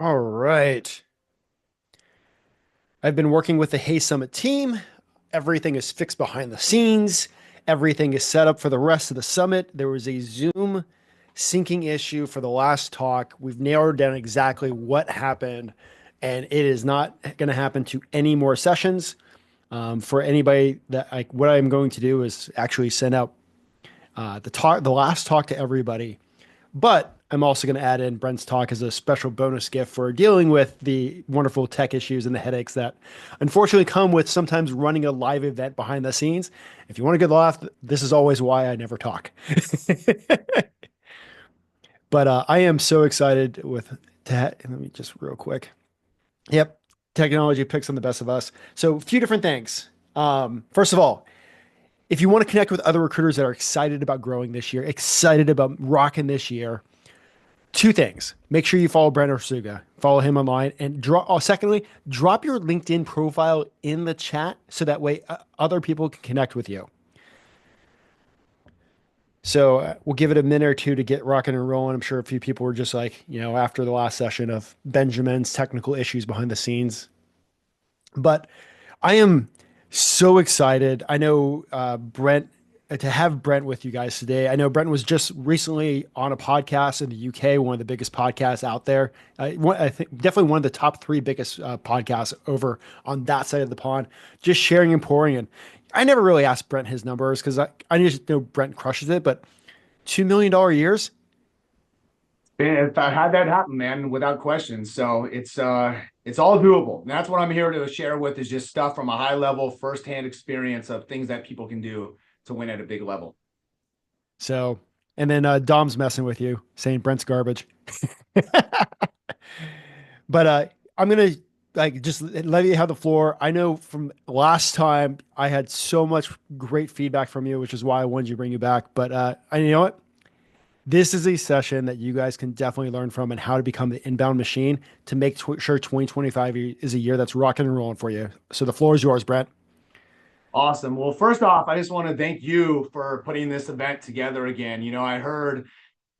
All right. I've been working with the Hay Summit team. Everything is fixed behind the scenes. Everything is set up for the rest of the summit. There was a Zoom syncing issue for the last talk. We've narrowed down exactly what happened, and it is not going to happen to any more sessions. For anybody that like, what I'm going to do is actually send out the last talk to everybody. But I'm also going to add in Brent's talk as a special bonus gift for dealing with the wonderful tech issues and the headaches that unfortunately come with sometimes running a live event behind the scenes. If you want a good laugh, this is always why I never talk. But I am so excited let me just real quick. Yep. Technology picks on the best of us. So a few different things. First of all, if you want to connect with other recruiters that are excited about growing this year, excited about rocking this year, two things. Make sure you follow Brent Orsuga. Follow him online. And secondly, drop your LinkedIn profile in the chat so that way other people can connect with you. So we'll give it a minute or two to get rocking and rolling. I'm sure a few people were just like, after the last session of Benjamin's technical issues behind the scenes. But I am so excited. I know Brent to have Brent with you guys today. I know Brent was just recently on a podcast in the UK, one of the biggest podcasts out there. I think definitely one of the top three biggest podcasts over on that side of the pond. Just sharing and pouring. And I never really asked Brent his numbers because I just know Brent crushes it. But $2 million years. If I had that happen, man, without question. So it's all doable. And that's what I'm here to share with is just stuff from a high level, firsthand experience of things that people can do to win at a big level. So, and then Dom's messing with you, saying Brent's garbage. But I'm gonna like just let you have the floor. I know from last time I had so much great feedback from you, which is why I wanted to bring you back. But you know what? This is a session that you guys can definitely learn from and how to become the inbound machine to make sure 2025 is a year that's rocking and rolling for you. So the floor is yours, Brent. Awesome. Well, first off, I just want to thank you for putting this event together again. I heard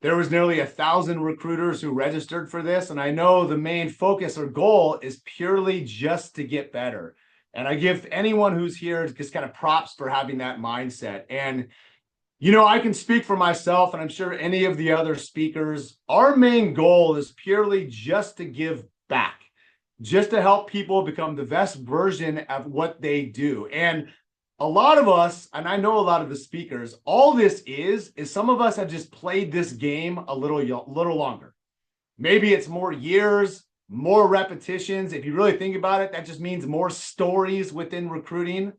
there was nearly 1,000 recruiters who registered for this, and I know the main focus or goal is purely just to get better. And I give anyone who's here just kind of props for having that mindset. And I can speak for myself, and I'm sure any of the other speakers. Our main goal is purely just to give back, just to help people become the best version of what they do. And a lot of us, and I know a lot of the speakers, all this is some of us have just played this game a little longer. Maybe it's more years, more repetitions. If you really think about it, that just means more stories within recruiting.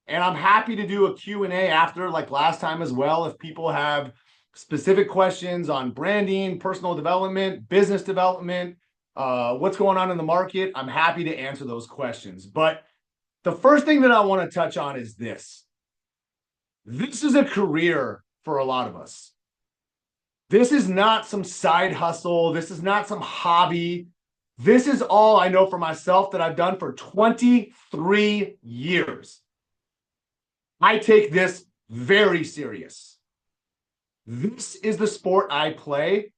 And I'm happy to do a Q&A after, like last time as well, if people have specific questions on branding, personal development, business development, what's going on in the market. I'm happy to answer those questions. But the first thing that I want to touch on is this. This is a career for a lot of us. This is not some side hustle. This is not some hobby. This is all I know for myself that I've done for 23 years. I take this very serious. This is the sport I play.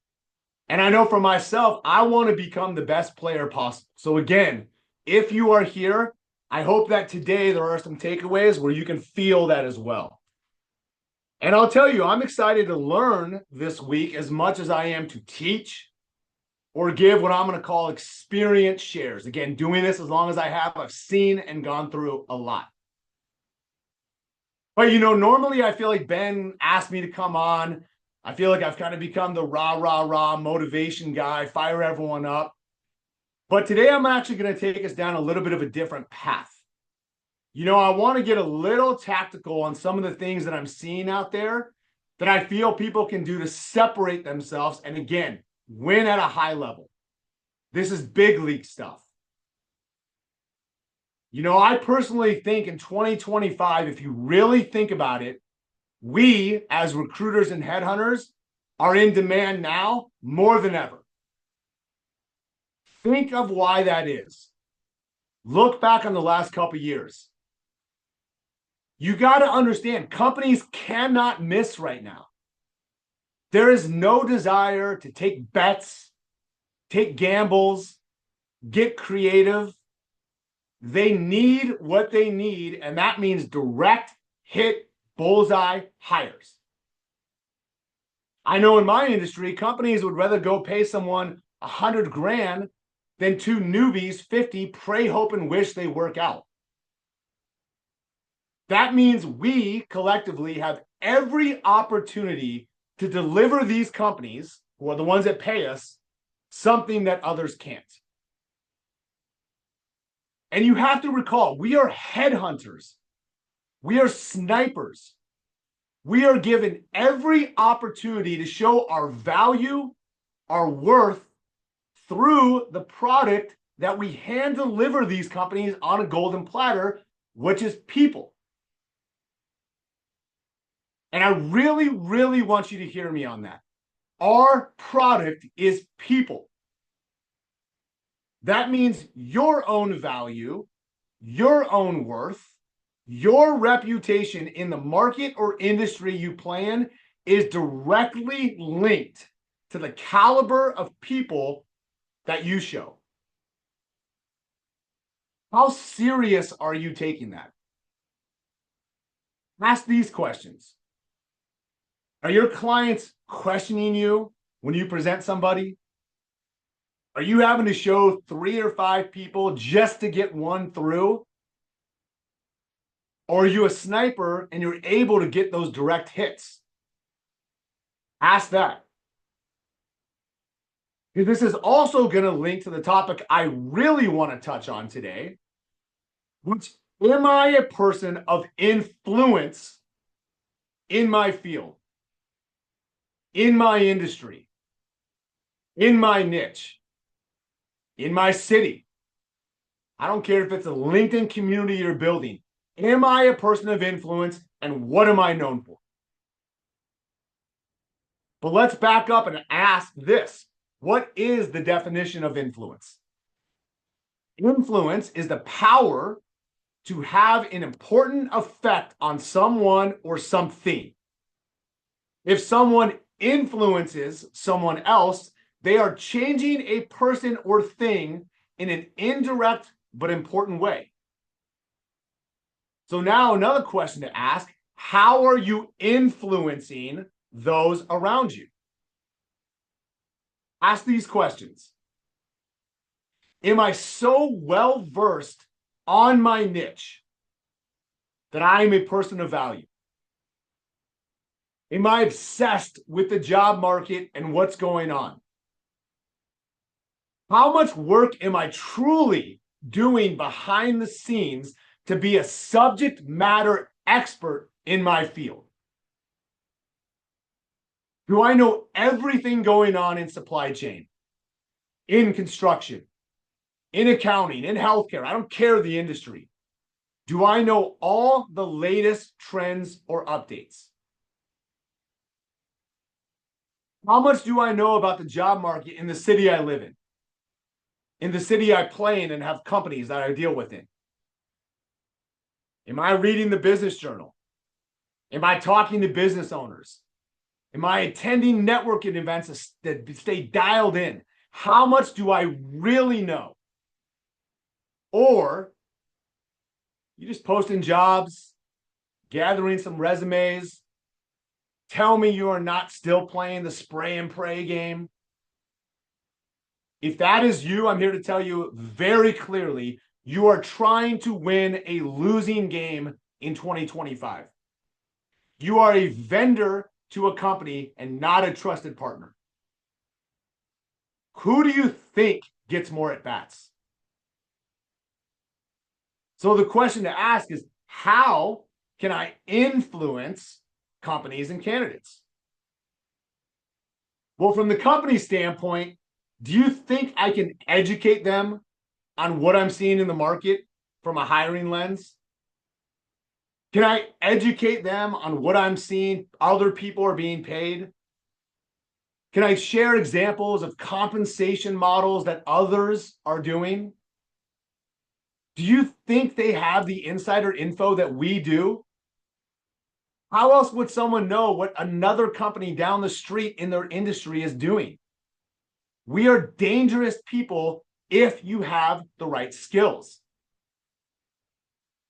And I know for myself, I want to become the best player possible. So again, if you are here, I hope that today there are some takeaways where you can feel that as well. And I'll tell you, I'm excited to learn this week as much as I am to teach or give what I'm going to call experience shares. Again, doing this as long as I have, I've seen and gone through a lot. But normally I feel like Ben asked me to come on. I feel like I've kind of become the rah motivation guy, fire everyone up. But today I'm actually going to take us down a little bit of a different path. I want to get a little tactical on some of the things that I'm seeing out there that I feel people can do to separate themselves and, again, win at a high level. This is big league stuff. I personally think in 2025, if you really think about it, we as recruiters and headhunters are in demand now more than ever. Think of why that is. Look back on the last couple of years. You got to understand, companies cannot miss right now. There is no desire to take bets, take gambles, get creative. They need what they need, and that means direct hit bullseye hires. I know in my industry, companies would rather go pay someone 100 grand than two newbies 50, pray, hope, and wish they work out. That means we collectively have every opportunity to deliver these companies, who are the ones that pay us, something that others can't. And you have to recall, we are headhunters. We are snipers. We are given every opportunity to show our value, our worth through the product that we hand deliver these companies on a golden platter, which is people. And I really, really want you to hear me on that. Our product is people. That means your own value, your own worth, your reputation in the market or industry you play in is directly linked to the caliber of people that you show. How serious are you taking that? Ask these questions. Are your clients questioning you when you present somebody? Are you having to show 3 or 5 people just to get one through? Or are you a sniper and you're able to get those direct hits? Ask that. Because this is also going to link to the topic I really want to touch on today, which, am I a person of influence in my field, in my industry, in my niche, in my city? I don't care if it's a LinkedIn community you're building. Am I a person of influence, and what am I known for? But let's back up and ask this. What is the definition of influence? Influence is the power to have an important effect on someone or something. If someone influences someone else, they are changing a person or thing in an indirect but important way. So now another question to ask, how are you influencing those around you? Ask these questions. Am I so well versed on my niche that I am a person of value? Am I obsessed with the job market and what's going on? How much work am I truly doing behind the scenes to be a subject matter expert in my field? Do I know everything going on in supply chain, in construction, in accounting, in healthcare? I don't care the industry. Do I know all the latest trends or updates? How much do I know about the job market in the city I live in the city I play in and have companies that I deal with in? Am I reading the business journal? Am I talking to business owners? Am I attending networking events that stay dialed in? How much do I really know? Or you just posting jobs, gathering some resumes, tell me you are not still playing the spray and pray game? If that is you, I'm here to tell you very clearly, you are trying to win a losing game in 2025. You are a vendor to a company and not a trusted partner. Who do you think gets more at bats? So the question to ask is, how can I influence companies and candidates? Well, from the company standpoint, do you think I can educate them on what I'm seeing in the market from a hiring lens? Can I educate them on what I'm seeing other people are being paid? Can I share examples of compensation models that others are doing? Do you think they have the insider info that we do? How else would someone know what another company down the street in their industry is doing? We are dangerous people if you have the right skills.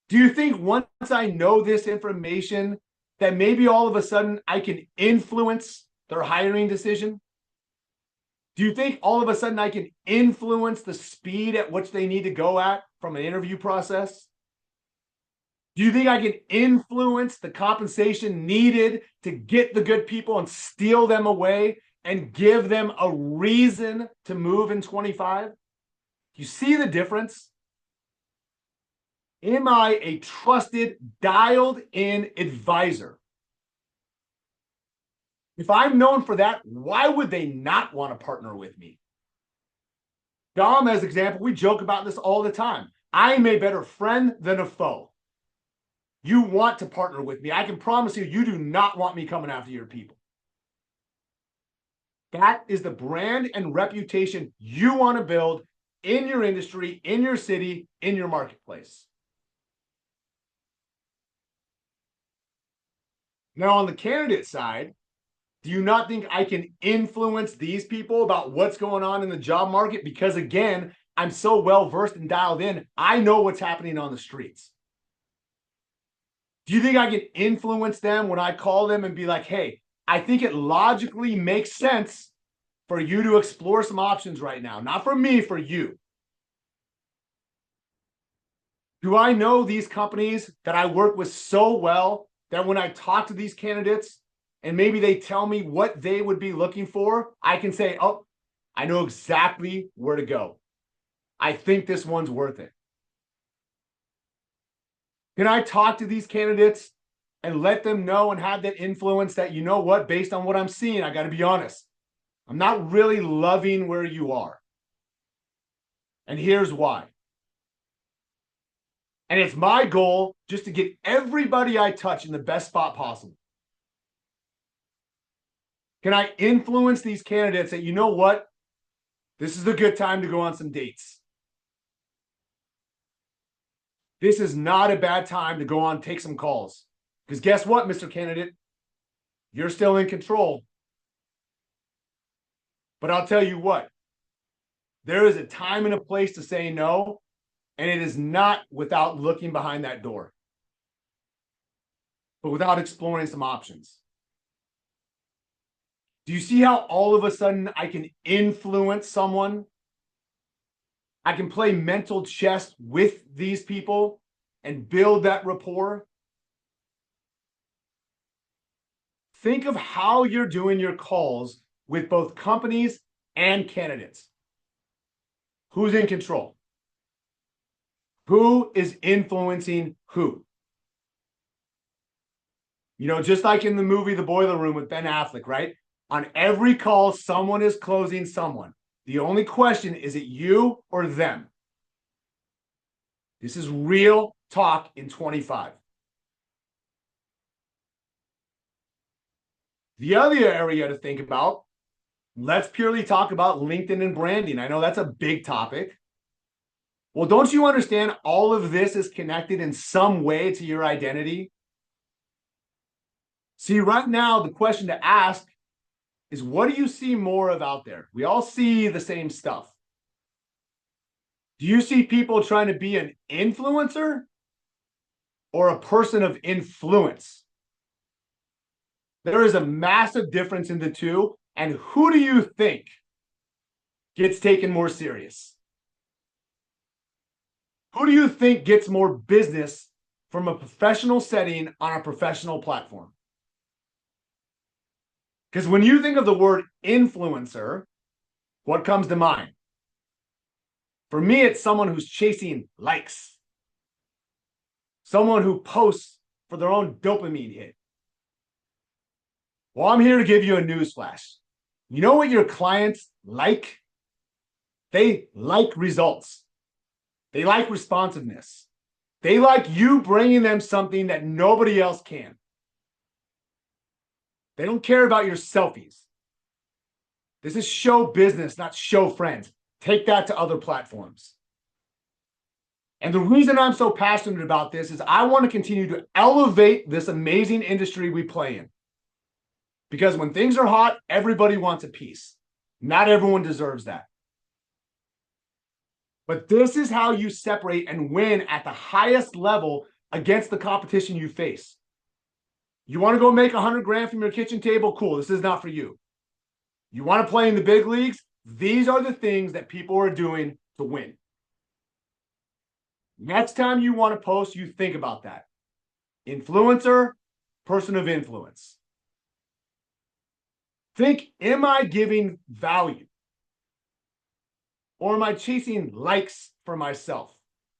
Do you think once I know this information that maybe all of a sudden I can influence their hiring decision? Do you think all of a sudden I can influence the speed at which they need to go at from an interview process? Do you think I can influence the compensation needed to get the good people and steal them away and give them a reason to move in 25? You see the difference? Am I a trusted, dialed in advisor? If I'm known for that, why would they not want to partner with me? Dom, as an example, we joke about this all the time. I'm a better friend than a foe. You want to partner with me. I can promise you, you do not want me coming after your people. That is the brand and reputation you want to build in your industry, in your city, in your marketplace. Now, on the candidate side, do you not think I can influence these people about what's going on in the job market? Because again, I'm so well versed and dialed in, I know what's happening on the streets. Do you think I can influence them when I call them and be like, hey, I think it logically makes sense for you to explore some options right now? Not for me, for you. Do I know these companies that I work with so well that when I talk to these candidates and maybe they tell me what they would be looking for, I can say, oh, I know exactly where to go. I think this one's worth it. Can I talk to these candidates and let them know and have that influence that, you know what, based on what I'm seeing, I got to be honest, I'm not really loving where you are. And here's why. And it's my goal just to get everybody I touch in the best spot possible. Can I influence these candidates that, you know what, this is a good time to go on some dates. This is not a bad time to go on, take some calls. Because guess what, Mr. Candidate? You're still in control. But I'll tell you what, there is a time and a place to say no, and it is not without looking behind that door, but without exploring some options. Do you see how all of a sudden I can influence someone? I can play mental chess with these people and build that rapport. Think of how you're doing your calls with both companies and candidates. Who's in control? Who is influencing who? You know, just like in the movie The Boiler Room with Ben Affleck, right? On every call, someone is closing someone. The only question, is it you or them? This is real talk in 25. The other area to think about, let's purely talk about LinkedIn and branding. I know that's a big topic. Well, don't you understand all of this is connected in some way to your identity? See, right now, the question to ask is, what do you see more of out there? We all see the same stuff. Do you see people trying to be an influencer or a person of influence? There is a massive difference in the two. And who do you think gets taken more serious? Who do you think gets more business from a professional setting on a professional platform? Because when you think of the word influencer, what comes to mind? For me, it's someone who's chasing likes, someone who posts for their own dopamine hit. Well, I'm here to give you a news flash. You know what your clients like? They like results. They like responsiveness. They like you bringing them something that nobody else can. They don't care about your selfies. This is show business, not show friends. Take that to other platforms. And the reason I'm so passionate about this is I want to continue to elevate this amazing industry we play in. Because when things are hot, everybody wants a piece. Not everyone deserves that. But this is how you separate and win at the highest level against the competition you face. You want to go make 100 grand from your kitchen table? Cool. This is not for you. You want to play in the big leagues? These are the things that people are doing to win. Next time you want to post, you think about that. Influencer, person of influence. Think, am I giving value? Or am I chasing likes for myself?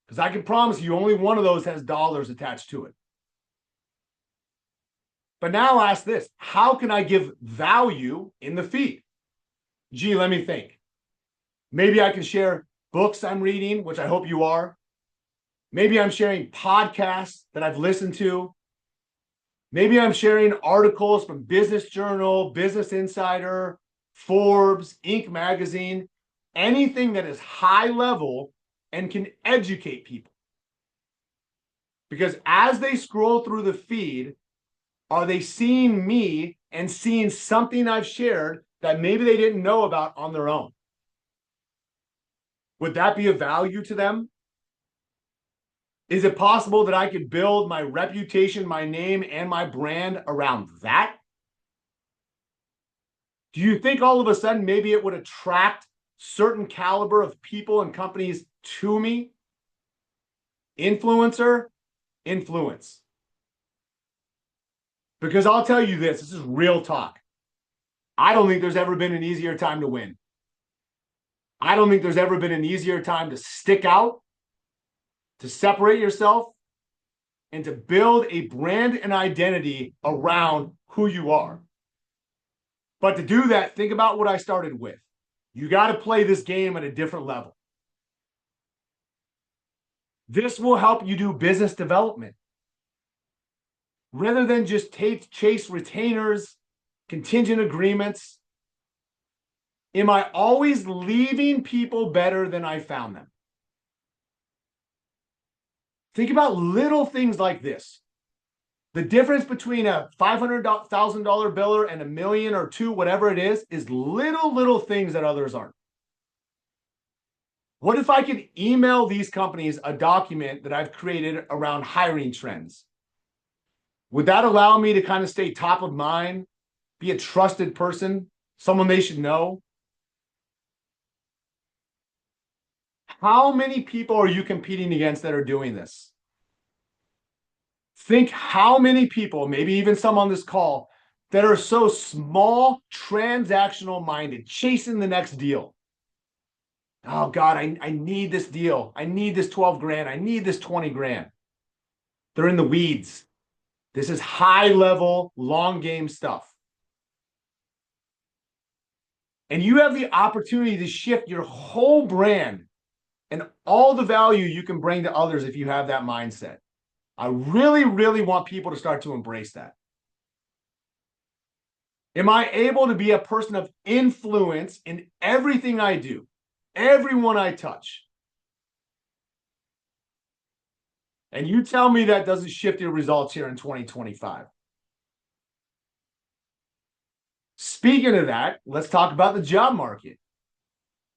Because I can promise you only one of those has dollars attached to it. But now ask this, how can I give value in the feed? Gee, let me think. Maybe I can share books I'm reading, which I hope you are. Maybe I'm sharing podcasts that I've listened to. Maybe I'm sharing articles from Business Journal, Business Insider, Forbes, Inc. magazine, anything that is high level and can educate people. Because as they scroll through the feed, are they seeing me and seeing something I've shared that maybe they didn't know about on their own? Would that be of value to them? Is it possible that I could build my reputation, my name, and my brand around that? Do you think all of a sudden maybe it would attract certain caliber of people and companies to me? Influencer, influence. Because I'll tell you this is real talk. I don't think there's ever been an easier time to win. I don't think there's ever been an easier time to stick out, to separate yourself, and to build a brand and identity around who you are. But to do that, think about what I started with. You got to play this game at a different level. This will help you do business development. Rather than just chase retainers, contingent agreements, am I always leaving people better than I found them? Think about little things like this. The difference between a $500,000 biller and $1 million or $2 million, whatever it is little things that others aren't. What if I could email these companies a document that I've created around hiring trends? Would that allow me to kind of stay top of mind, be a trusted person, someone they should know? How many people are you competing against that are doing this? Think how many people, maybe even some on this call, that are so small, transactional minded, chasing the next deal. Oh God, I need this deal. I need this 12 grand. I need this 20 grand. They're in the weeds. This is high level, long game stuff. And you have the opportunity to shift your whole brand and all the value you can bring to others if you have that mindset. I really, really want people to start to embrace that. Am I able to be a person of influence in everything I do, everyone I touch? And you tell me that doesn't shift your results here in 2025. Speaking of that, let's talk about the job market.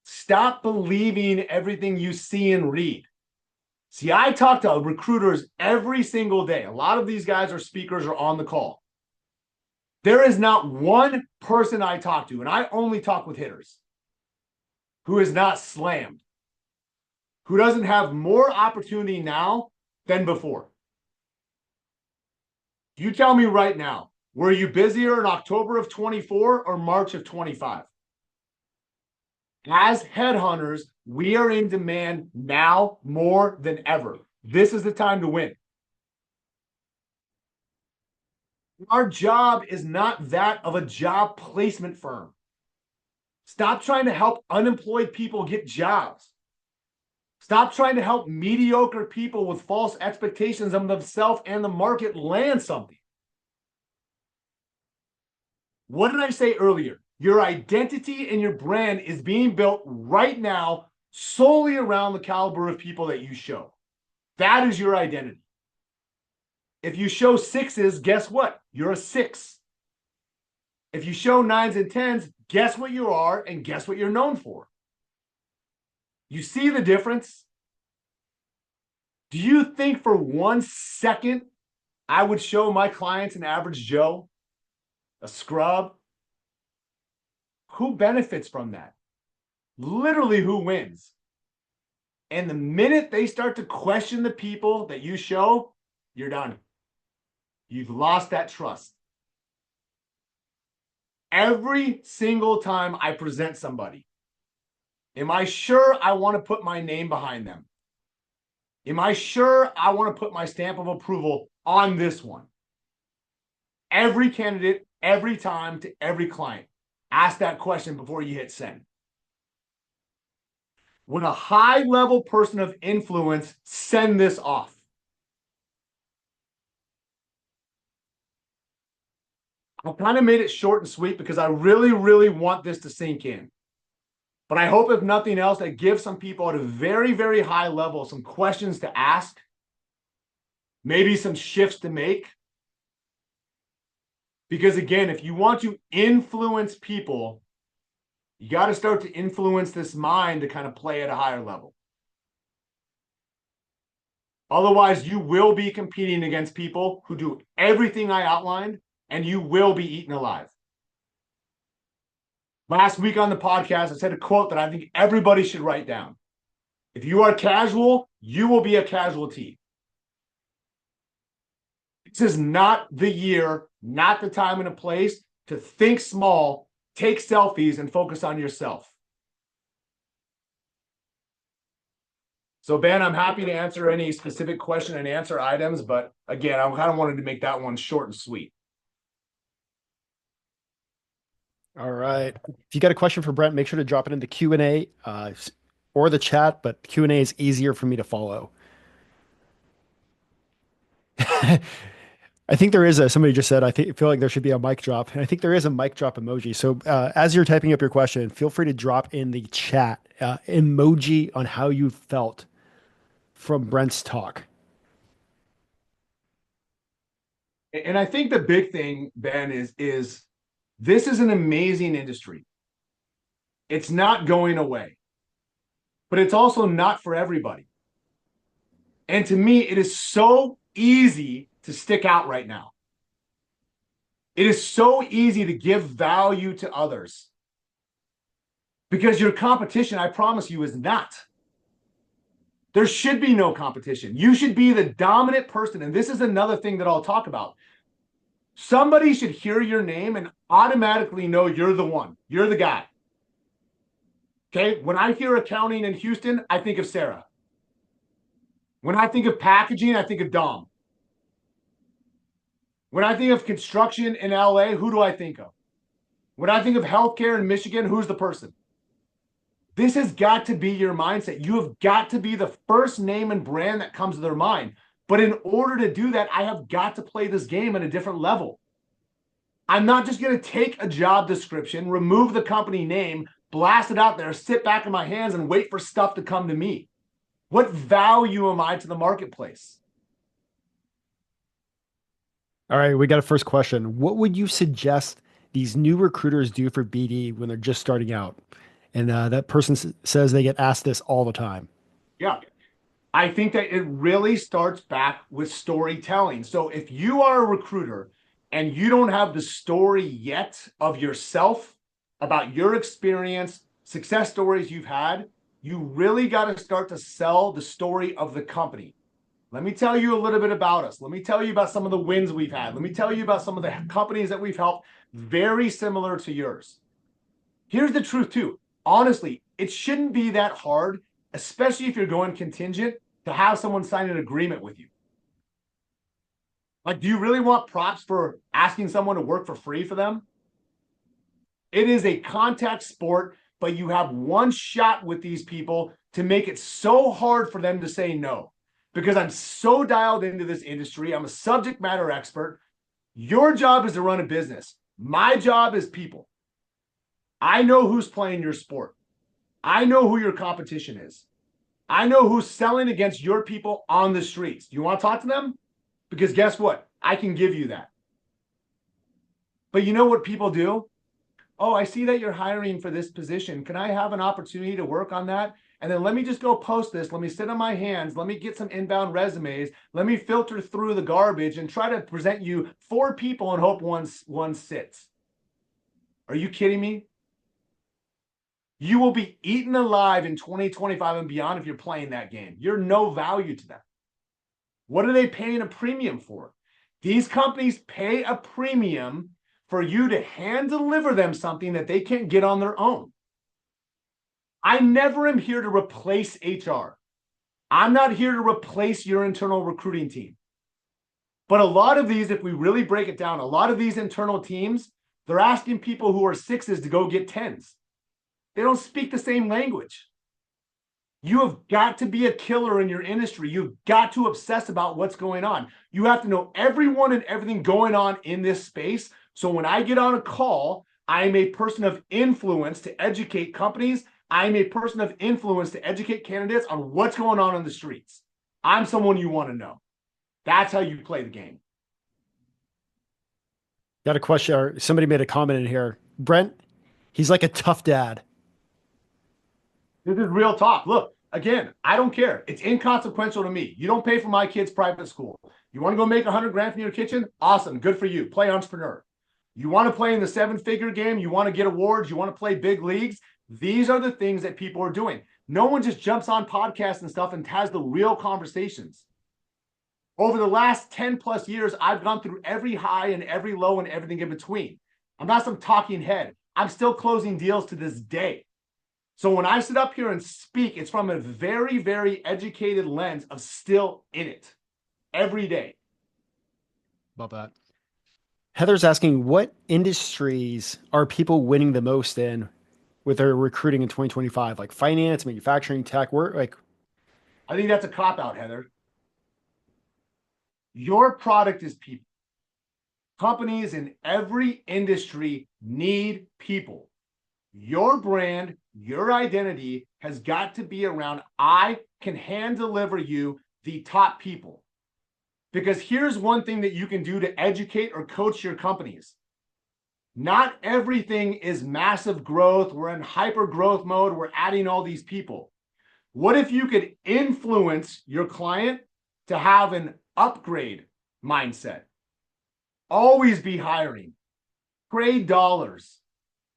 Stop believing everything you see and read. See, I talk to recruiters every single day. A lot of these guys are speakers or on the call. There is not one person I talk to, and I only talk with hitters, who is not slammed, who doesn't have more opportunity now than before. You tell me right now, were you busier in October of 24 or March of 25? As headhunters, we are in demand now more than ever. This is the time to win. Our job is not that of a job placement firm. Stop trying to help unemployed people get jobs. Stop trying to help mediocre people with false expectations of themselves and the market land something. What did I say earlier? Your identity and your brand is being built right now solely around the caliber of people that you show. That is your identity. If you show sixes, guess what? You're a 6. If you show 9s and 10s, guess what you are and guess what you're known for. You see the difference? Do you think for 1 second I would show my clients an average Joe, a scrub? Who benefits from that? Literally, who wins? And the minute they start to question the people that you show, you're done. You've lost that trust. Every single time I present somebody, am I sure I want to put my name behind them? Am I sure I want to put my stamp of approval on this one? Every candidate, every time, to every client, ask that question before you hit send. When a high-level person of influence send this off, I kind of made it short and sweet because I really, really want this to sink in. But I hope, if nothing else, that gives some people at a very, very high level some questions to ask, maybe some shifts to make. Because again, if you want to influence people, you got to start to influence this mind to kind of play at a higher level. Otherwise, you will be competing against people who do everything I outlined, and you will be eaten alive. Last week on the podcast, I said a quote that I think everybody should write down. If you are casual, you will be a casualty. This is not the year, not the time and a place to think small, take selfies, and focus on yourself. So, Ben, I'm happy to answer any specific question and answer items, but again, I kind of wanted to make that one short and sweet. All right. If you got a question for Brent, make sure to drop it in the Q&A or the chat, but Q&A is easier for me to follow. I think there is somebody just said, feel like there should be a mic drop. And I think there is a mic drop emoji. So as you're typing up your question, feel free to drop in the chat emoji on how you felt from Brent's talk. And I think the big thing, Ben, is this is an amazing industry. It's not going away, but it's also not for everybody. And to me, it is so easy to stick out right now. It is so easy to give value to others because your competition, I promise you, is not. There should be no competition. You should be the dominant person. And this is another thing that I'll talk about. Somebody should hear your name and automatically know you're the one. You're the guy. Okay? When I hear accounting in Houston, I think of Sarah. When I think of packaging, I think of Dom. When I think of construction in LA, who do I think of? When I think of healthcare in Michigan, who's the person? This has got to be your mindset. You have got to be the first name and brand that comes to their mind. But in order to do that, I have got to play this game at a different level. I'm not just going to take a job description, remove the company name, blast it out there, sit back in my hands and wait for stuff to come to me. What value am I to the marketplace? All right, we got a first question. What would you suggest these new recruiters do for BD when they're just starting out? And that person says they get asked this all the time. Yeah. I think that it really starts back with storytelling. So if you are a recruiter and you don't have the story yet of yourself, about your experience, success stories you've had, you really got to start to sell the story of the company. Let me tell you a little bit about us. Let me tell you about some of the wins we've had. Let me tell you about some of the companies that we've helped very similar to yours. Here's the truth too. Honestly, it shouldn't be that hard, especially if you're going contingent, to have someone sign an agreement with you. Like, do you really want props for asking someone to work for free for them? It is a contact sport, but you have one shot with these people to make it so hard for them to say no. Because I'm so dialed into this industry, I'm a subject matter expert. Your job is to run a business. My job is people. I know who's playing your sport. I know who your competition is. I know who's selling against your people on the streets. Do you want to talk to them? Because guess what? I can give you that. But you know what people do? Oh, I see that you're hiring for this position. Can I have an opportunity to work on that? And then let me just go post this. Let me sit on my hands. Let me get some inbound resumes. Let me filter through the garbage and try to present you 4 people and hope one sits. Are you kidding me? You will be eaten alive in 2025 and beyond if you're playing that game. You're no value to them. What are they paying a premium for? These companies pay a premium for you to hand deliver them something that they can't get on their own. I never am here to replace HR. I'm not here to replace your internal recruiting team. But a lot of these, if we really break it down, a lot of these internal teams, they're asking people who are 6s to go get 10s. They don't speak the same language. You have got to be a killer in your industry. You've got to obsess about what's going on. You have to know everyone and everything going on in this space. So when I get on a call, I am a person of influence to educate companies. I'm a person of influence to educate candidates on what's going on the streets. I'm someone you want to know. That's how you play the game. Got a question, or somebody made a comment in here. Brent, he's like a tough dad. This is real talk. Look, again, I don't care. It's inconsequential to me. You don't pay for my kid's private school. You want to go make 100 grand from your kitchen? Awesome. Good for you. Play entrepreneur. You want to play in the 7-figure game? You want to get awards? You want to play big leagues? These are the things that people are doing. No one just jumps on podcasts and stuff and has the real conversations. Over the last 10 plus years, I've gone through every high and every low and everything in between. I'm not some talking head. I'm still closing deals to this day. So when I sit up here and speak, it's from a very, very educated lens of still in it every day. About that. Heather's asking, what industries are people winning the most in with their recruiting in 2025? Like finance, manufacturing, tech, work, like. I think that's a cop-out, Heather. Your product is people. Companies in every industry need people. Your brand, your identity has got to be around, I can hand deliver you the top people. Because here's one thing that you can do to educate or coach your companies. Not everything is massive growth. We're in hyper growth mode. We're adding all these people. What if you could influence your client to have an upgrade mindset? Always be hiring. Trade dollars.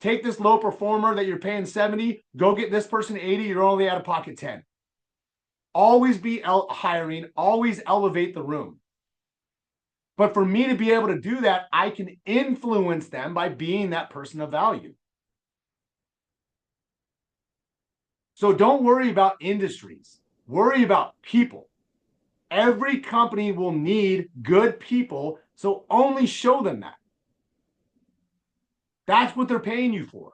Take this low performer that you're paying 70, go get this person 80, you're only out of pocket 10. Always be hiring, always elevate the room. But for me to be able to do that, I can influence them by being that person of value. So don't worry about industries, worry about people. Every company will need good people, so only show them that. That's what they're paying you for.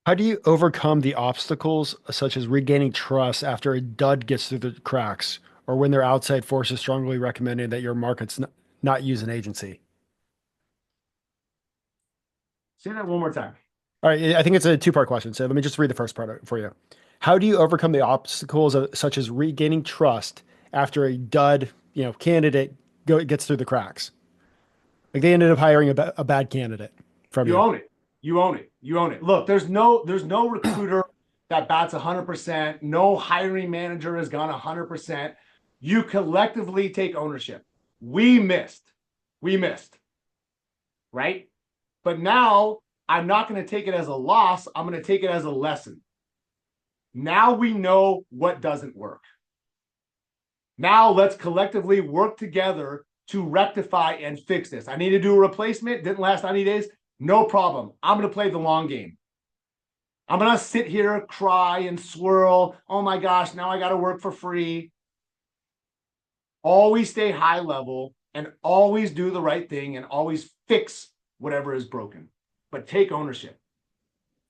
How do you overcome the obstacles such as regaining trust after a dud gets through the cracks or when their outside forces strongly recommending that your market's not use an agency? Say that one more time. All right, I think it's a two-part question. So let me just read the first part for you. How do you overcome the obstacles such as regaining trust after a dud, candidate gets through the cracks? Like they ended up hiring a bad candidate from You you. own it. You own it. You own it. Look, there's no recruiter that bats 100%. No hiring manager has gone 100%. You collectively take ownership. We missed, right? But now I'm not going to take it as a loss. I'm going to take it as a lesson. Now we know what doesn't work. Now let's collectively work together to rectify and fix this. I need to do a replacement. Didn't last 90 days. No problem. I'm going to play the long game. I'm going to sit here, cry and swirl. Oh my gosh, now I got to work for free. Always stay high level and always do the right thing and always fix whatever is broken, but take ownership.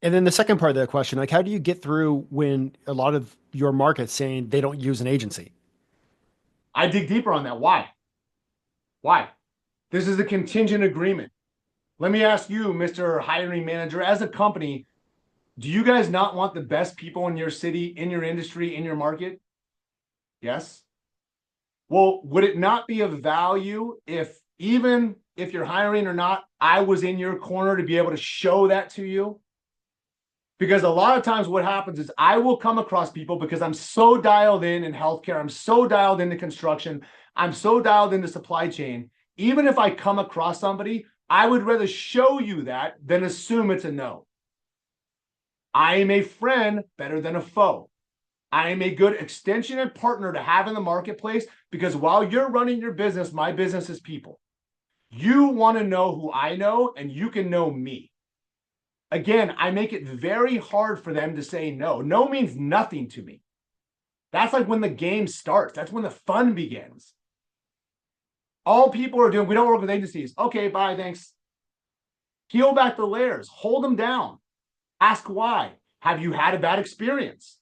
And then the second part of the question, like how do you get through when a lot of your market's saying they don't use an agency? I dig deeper on that. Why? Why? This is a contingent agreement. Let me ask you, Mr. Hiring Manager, as a company, do you guys not want the best people in your city, in your industry, in your market? Yes. Well, would it not be of value if even if you're hiring or not, I was in your corner to be able to show that to you? Because a lot of times what happens is I will come across people because I'm so dialed in healthcare, I'm so dialed into construction, I'm so dialed into supply chain. Even if I come across somebody, I would rather show you that than assume it's a no. I am a friend better than a foe. I am a good extension and partner to have in the marketplace because while you're running your business, my business is people. You want to know who I know and you can know me. Again, I make it very hard for them to say no. No means nothing to me. That's like when the game starts. That's when the fun begins. All people are doing, we don't work with agencies. Okay, bye, thanks. Peel back the layers, hold them down. Ask why. Have you had a bad experience?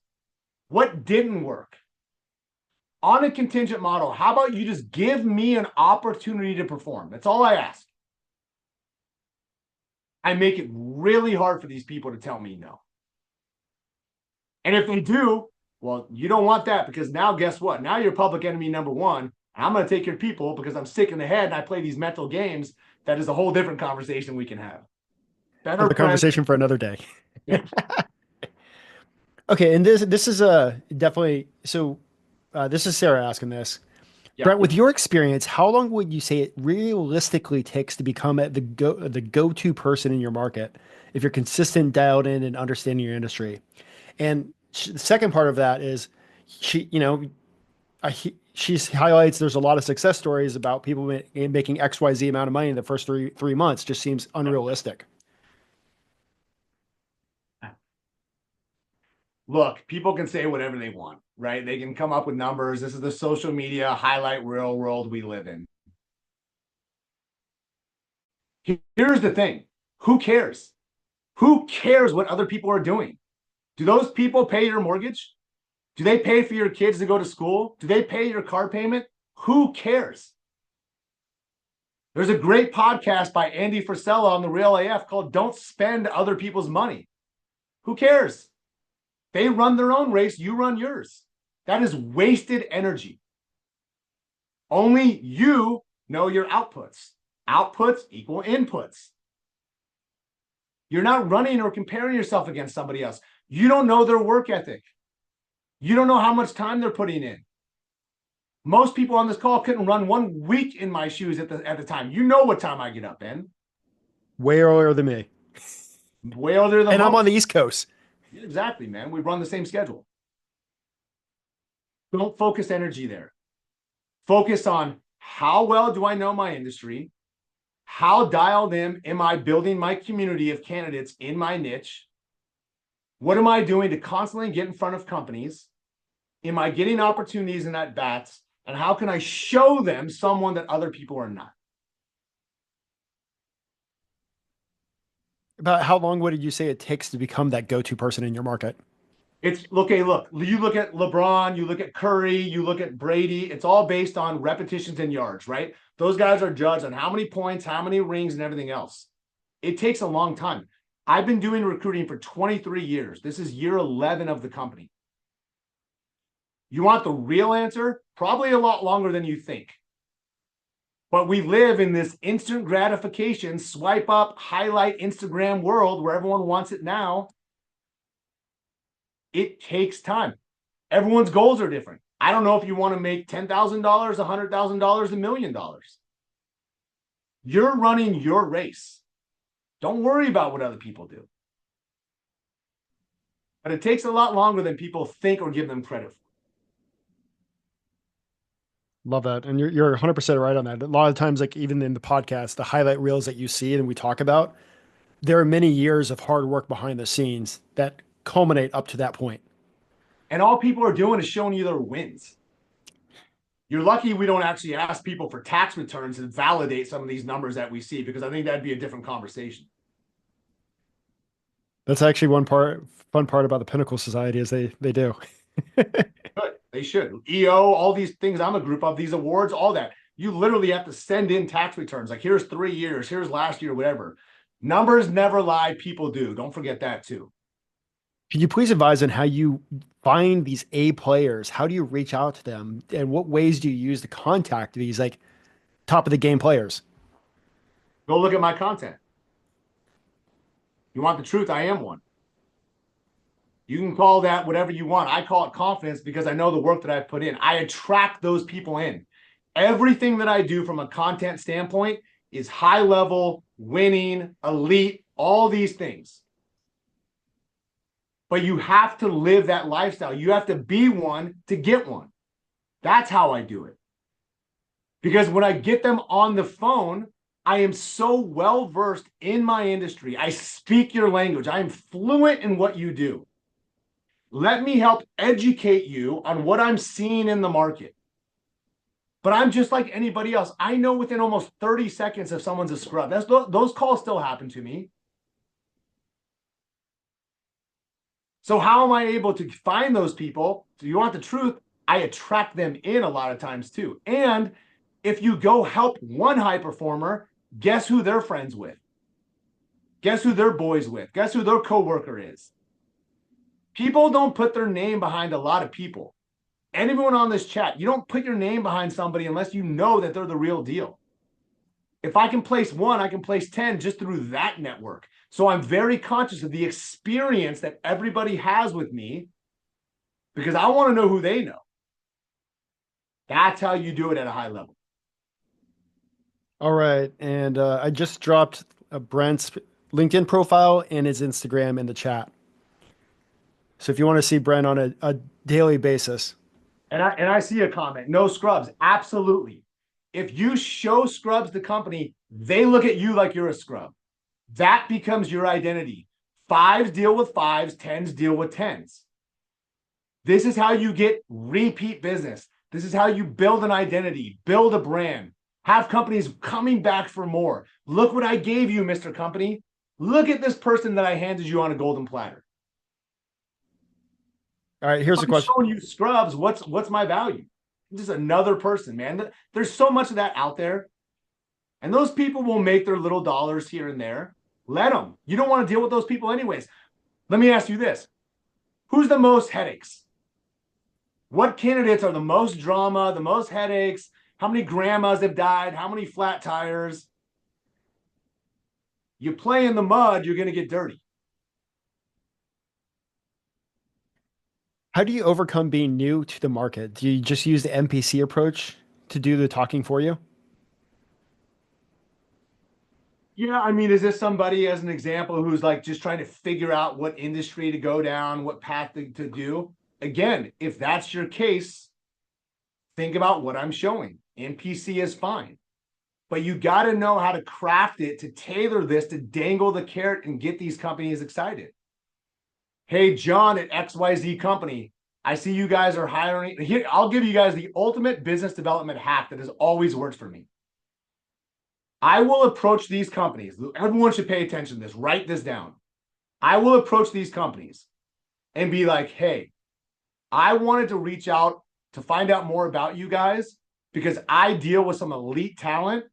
What didn't work? On a contingent model, how about you just give me an opportunity to perform? That's all I ask. I make it really hard for these people to tell me no. And if they do, well, you don't want that because now guess what? Now you're public enemy number one. And I'm going to take your people because I'm sick in the head and I play these mental games. That is a whole different conversation we can have. Better Another friend. conversation for another day. Yeah. Okay, and this is definitely so. This is Sarah asking this. Yeah. Brent, with your experience, how long would you say it realistically takes to become the go-to person in your market if you're consistent, dialed in, and understanding your industry? And the second part of that is she, you know, she highlights there's a lot of success stories about people making XYZ amount of money in the first three months. Just seems unrealistic. Look, people can say whatever they want, right? They can come up with numbers. This is the social media highlight reel world we live in. Here's the thing. Who cares? Who cares what other people are doing? Do those people pay your mortgage? Do they pay for your kids to go to school? Do they pay your car payment? Who cares? There's a great podcast by Andy Frisella on the Real AF called Don't Spend Other People's Money. Who cares? They run their own race, you run yours. That is wasted energy. Only you know your outputs. Outputs equal inputs. You're not running or comparing yourself against somebody else. You don't know their work ethic. You don't know how much time they're putting in. Most people on this call couldn't run 1 week in my shoes at the time. You know what time I get up in. Way earlier than me, Way earlier than and I'm on the most. East Coast. Exactly, man. We run the same schedule. Don't focus energy there. Focus on how well do I know my industry? How dialed in am I building my community of candidates in my niche? What am I doing to constantly get in front of companies? Am I getting opportunities and at bats? And how can I show them someone that other people are not? About how long would you say it takes to become that go-to person in your market? It's okay. Look, you look at LeBron, you look at Curry, you look at Brady. It's all based on repetitions and yards, right? Those guys are judged on how many points, how many rings, and everything else. It takes a long time. I've been doing recruiting for 23 years. This is year 11 of the company. You want the real answer? Probably a lot longer than you think. But we live in this instant gratification, swipe up, highlight Instagram world where everyone wants it now. It takes time. Everyone's goals are different. I don't know if you want to make $10,000, $100,000, $1 million. You're running your race. Don't worry about what other people do. But it takes a lot longer than people think or give them credit for. Love that. And you're 100% right on that. A lot of times, like even in the podcast, the highlight reels that you see and we talk about, there are many years of hard work behind the scenes that culminate up to that point. And all people are doing is showing you their wins. You're lucky we don't actually ask people for tax returns and validate some of these numbers that we see, because I think that'd be a different conversation. That's actually fun part about the Pinnacle Society is they do. Good. They should. EO, all these things I'm a group of, these awards, all that. You literally have to send in tax returns. Like here's 3 years, here's last year, whatever. Numbers never lie. People do. Don't forget that too. Can you please advise on how you find these A players? How do you reach out to them? And what ways do you use to contact these like top of the game players? Go look at my content. You want the truth? I am one. You can call that whatever you want. I call it confidence because I know the work that I've put in. I attract those people in. Everything that I do from a content standpoint is high level, winning, elite, all these things. But you have to live that lifestyle. You have to be one to get one. That's how I do it. Because when I get them on the phone, I am so well versed in my industry. I speak your language. I am fluent in what you do. Let me help educate you on what I'm seeing in the market. But I'm just like anybody else. I know within almost 30 seconds if someone's a scrub. Those calls still happen to me. So how am I able to find those people? So you want the truth? I attract them in a lot of times too. And if you go help one high performer, guess who they're friends with? Guess who they're boys with? Guess who their coworker is? People don't put their name behind a lot of people. Anyone on this chat, you don't put your name behind somebody unless you know that they're the real deal. If I can place one, I can place 10 just through that network. So I'm very conscious of the experience that everybody has with me because I want to know who they know. That's how you do it at a high level. All right. And I just dropped Brent's LinkedIn profile and his Instagram in the chat. So if you want to see Brent on a daily basis. And I see a comment, no scrubs. Absolutely. If you show scrubs the company, they look at you like you're a scrub. That becomes your identity. Fives deal with fives, tens deal with tens. This is how you get repeat business. This is how you build an identity, build a brand, have companies coming back for more. Look what I gave you, Mr. Company. Look at this person that I handed you on a golden platter. All right, here's a I'm question. showing you scrubs. What's my value? I'm just another person, man. There's so much of that out there. And those people will make their little dollars here and there. Let them. You don't want to deal with those people anyways. Let me ask you this. Who's the most headaches? What candidates are the most drama, the most headaches? How many grandmas have died? How many flat tires? You play in the mud, you're going to get dirty. How do you overcome being new to the market? Do you just use the MPC approach to do the talking for you? Yeah, I mean, is this somebody as an example who's like just trying to figure out what industry to go down, what path to do? Again, if that's your case, think about what I'm showing. NPC is fine. But you got to know how to craft it to tailor this to dangle the carrot and get these companies excited. Hey, John at XYZ Company, I see you guys are hiring. Here, I'll give you guys the ultimate business development hack that has always worked for me. I will approach these companies. Everyone should pay attention to this. Write this down. I will approach these companies and be like, hey, I wanted to reach out to find out more about you guys because I deal with some elite talent.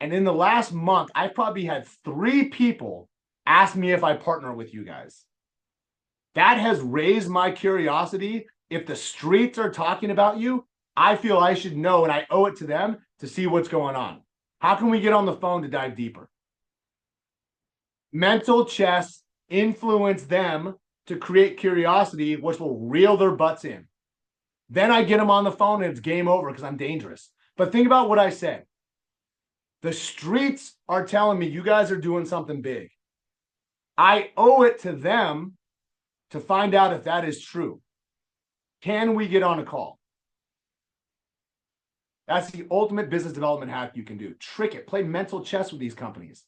And in the last month, I've probably had 3 people ask me if I partner with you guys. That has raised my curiosity. If the streets are talking about you, I feel I should know and I owe it to them to see what's going on. How can we get on the phone to dive deeper? Mental chess influence them to create curiosity, which will reel their butts in. Then I get them on the phone and it's game over because I'm dangerous. But think about what I said. The streets are telling me you guys are doing something big. I owe it to them to find out if that is true. Can we get on a call? That's the ultimate business development hack you can do. Trick it. Play mental chess with these companies.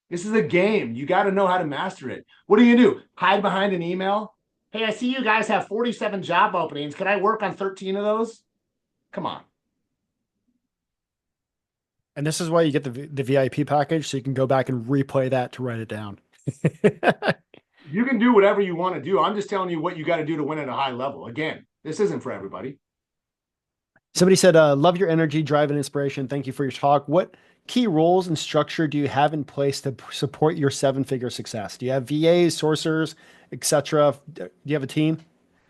This is a game. You got to know how to master it. What are you going to do? Hide behind an email? Hey, I see you guys have 47 job openings. Can I work on 13 of those? Come on. And this is why you get the VIP package, so you can go back and replay that to write it down. You can do whatever you want to do. I'm just telling you what you got to do to win at a high level. Again, this isn't for everybody. Somebody said, love your energy, drive, and inspiration. Thank you for your talk. What key roles and structure do you have in place to support your 7-figure success? Do you have VAs, sourcers, etc.? Do you have a team?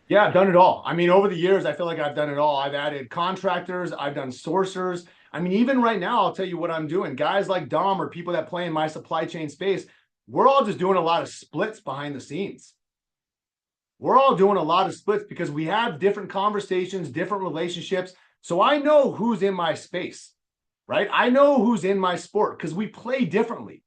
Yeah, I've done it all. I mean, over the years, I feel like I've done it all. I've added contractors, I've done sourcers. I mean, even right now, I'll tell you what I'm doing. Guys like Dom or people that play in my supply chain space, we're all just doing a lot of splits behind the scenes. we're all doing a lot of splits because we have different conversations, different relationships. So I know who's in my space, right? I know who's in my sport because we play differently.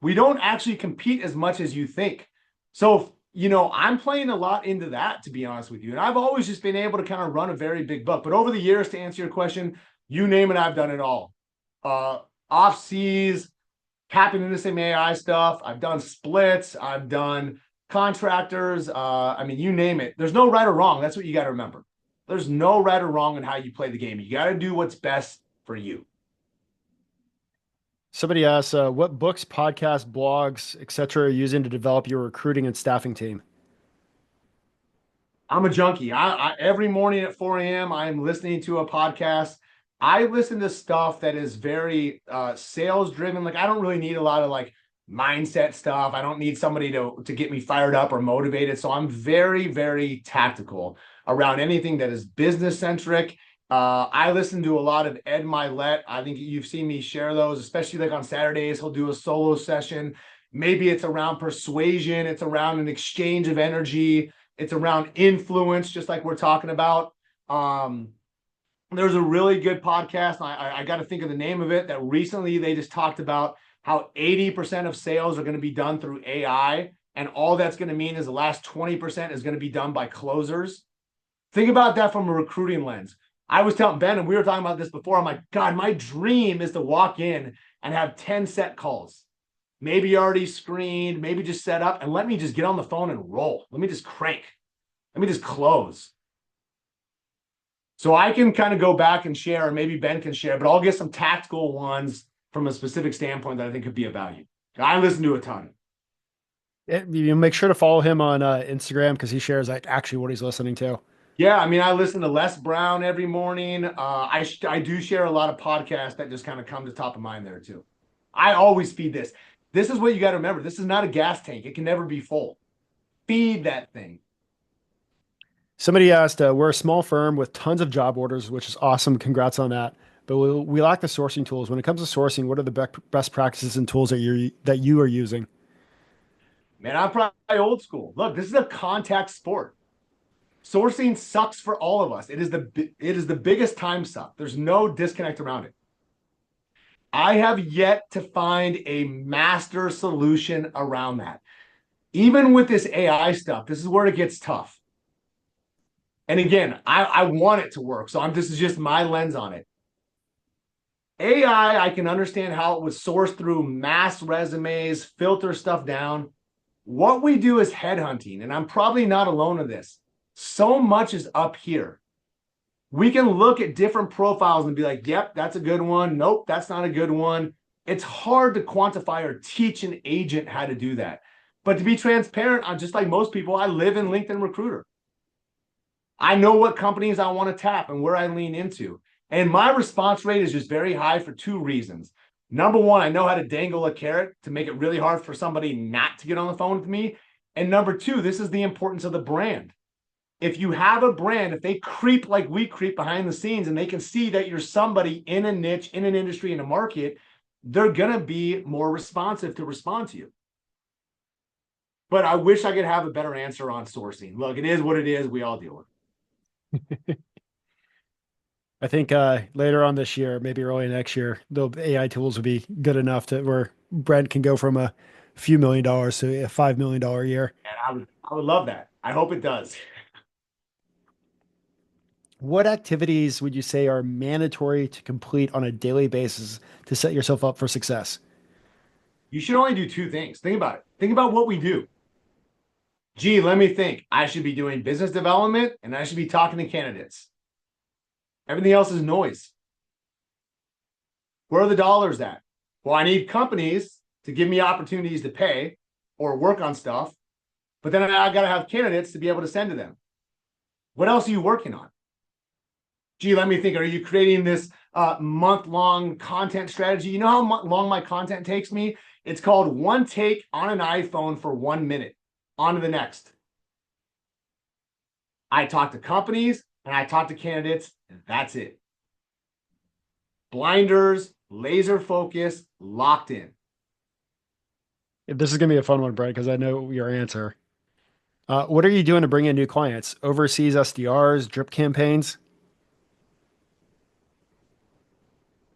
We don't actually compete as much as you think. So, I'm playing a lot into that, to be honest with you. And I've always just been able to kind of run a very big book. But over the years, to answer your question, you name it, I've done it all. Uh, Off seas, tapping into some AI stuff. I've done splits. I've done contractors. I mean, you name it. There's no right or wrong. That's what you got to remember. There's no right or wrong in how you play the game. You got to do what's best for you. Somebody asks, what books, podcasts, blogs, etc. are you using to develop your recruiting and staffing team? I'm a junkie. Every morning at 4 a.m. I am listening to a podcast. I listen to stuff that is very sales driven. Like I don't really need a lot of like mindset stuff. I don't need somebody to get me fired up or motivated. So I'm very, very tactical around anything that is business centric. I listen to a lot of Ed Milet. I think you've seen me share those, especially like on Saturdays. He'll do a solo session. Maybe it's around persuasion. It's around an exchange of energy. It's around influence, just like we're talking about. Um, there's a really good podcast. I got to think of the name of it. That recently they just talked about how 80% of sales are going to be done through AI, and all that's going to mean is the last 20% is going to be done by closers. Think about that from a recruiting lens. I was telling Ben, and we were talking about this before. I'm like, God, my dream is to walk in and have 10 set calls, maybe already screened, maybe just set up, and let me just get on the phone and roll. Let me just crank. Let me just close. So I can kind of go back and share, or maybe Ben can share, but I'll get some tactical ones from a specific standpoint that I think could be of value. I listen to a ton. You make sure to follow him on Instagram because he shares like actually what he's listening to. Yeah, I mean, I listen to Les Brown every morning. I do share a lot of podcasts that just kind of come to top of mind there too. I always feed this. This is what you got to remember. This is not a gas tank. It can never be full. Feed that thing. Somebody asked, we're a small firm with tons of job orders, which is awesome. Congrats on that. But we lack the sourcing tools. When it comes to sourcing, what are the best practices and tools that you are using? Man, I'm probably old school. Look, this is a contact sport. Sourcing sucks for all of us. It is the biggest time suck. There's no disconnect around it. I have yet to find a master solution around that. Even with this AI stuff, this is where it gets tough. And again, I want it to work. So this is just my lens on it. AI, I can understand how it was sourced through mass resumes, filter stuff down. What we do is headhunting, and I'm probably not alone in this. So much is up here. We can look at different profiles and be like, yep, that's a good one. Nope, that's not a good one. It's hard to quantify or teach an agent how to do that. But to be transparent, I'm just like most people, I live in LinkedIn Recruiter. I know what companies I want to tap and where I lean into. And my response rate is just very high for two reasons. Number one, I know how to dangle a carrot to make it really hard for somebody not to get on the phone with me. And number two, this is the importance of the brand. If you have a brand, if they creep like we creep behind the scenes and they can see that you're somebody in a niche, in an industry, in a market, they're going to be more responsive to respond to you. But I wish I could have a better answer on sourcing. Look, it is what it is. We all deal with it. I think later on this year, maybe early next year, the AI tools will be good enough to where Brent can go from a few $1 million to a $5 million a year. And I would love that. I hope it does. What activities would you say are mandatory to complete on a daily basis to set yourself up for success? You should only do two things. Think about it. Think about what we do. Gee, let me think. I should be doing business development and I should be talking to candidates. Everything else is noise. Where are the dollars at? Well, I need companies to give me opportunities to pay or work on stuff, but then I got to have candidates to be able to send to them. What else are you working on? Gee, let me think. Are you creating this month-long content strategy? You know how long my content takes me? It's called one take on an iPhone for 1 minute. On to the next. I talk to companies and I talk to candidates, and that's it. Blinders, laser focus, locked in. This is gonna be a fun one, Brent, because I know your answer. What are you doing to bring in new clients? Overseas SDRs, drip campaigns?